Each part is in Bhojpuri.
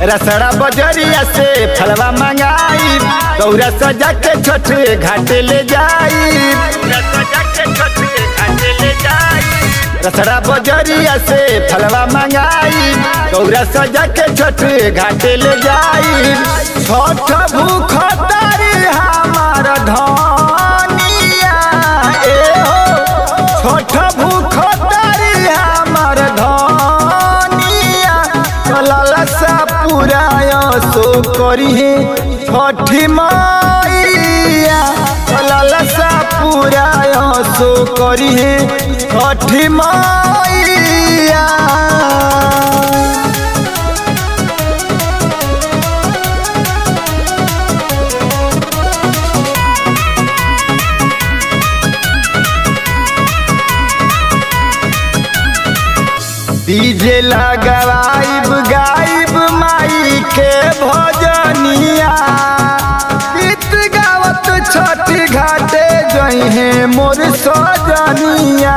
रसड़ा बजरिया से फलवा मंगाई, गौरा सजा के छठ घाटे ले जाई। रसड़ा बजरिया से फलवा मंगाई, गौरा सजा के छठ घाटे ले जाई। छठ भूख तारी हमार धनिया ए हो, छठ भूख तारी हमार धनिया। ललसा पुराया सो करिहे छठी मैया, ललसा पुराया सो करिहे छठी मैया। डीजे लगवाइब गाइब माई के भजनिया, गीत गावत छठी घाटे जइहे मोर सजनिया।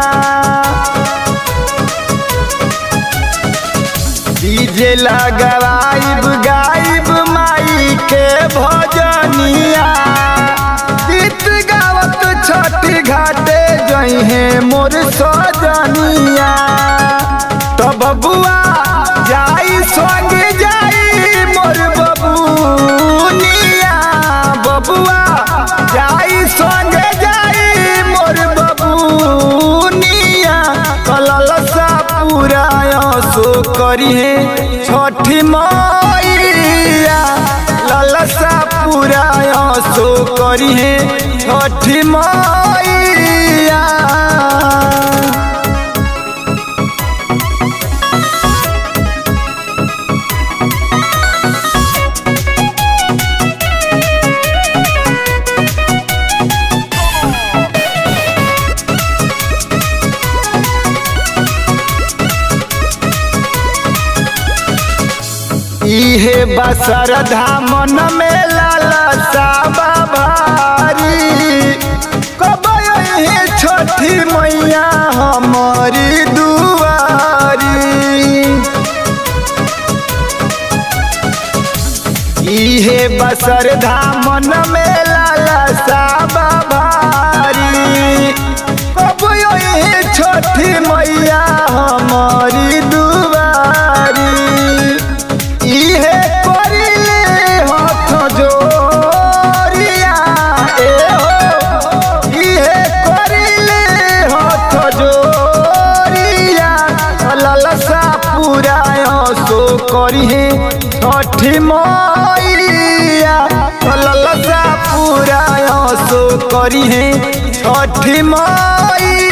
डीजे लगवाइब गाइब माई के भजनिया, गीत गावत छठी घाटे जइहे मोर सजनिया। तो बबुआ जाई संग जाई मोर बबुनिया, बबुआ जाई संग जाई मोर बबुनिया। ललसा पुराया सो करिहे छठी मैया, ललसा पुराया सो करिहे छठी मैया। इहे बसर धामन में लालसा भारी, कब यही छठी मैया हमारी दुआरी। इहे बसर धामन में लालसा भारी, कब यही छठी मैया हमारी दुआरी। इहे करिले हाथ जोरिया ए हो, इहे करिले हाथ जोरिया। ललसा पुराया सो करिहे छठी मैया, ललसा पुराया सो करिहे छठी मैया।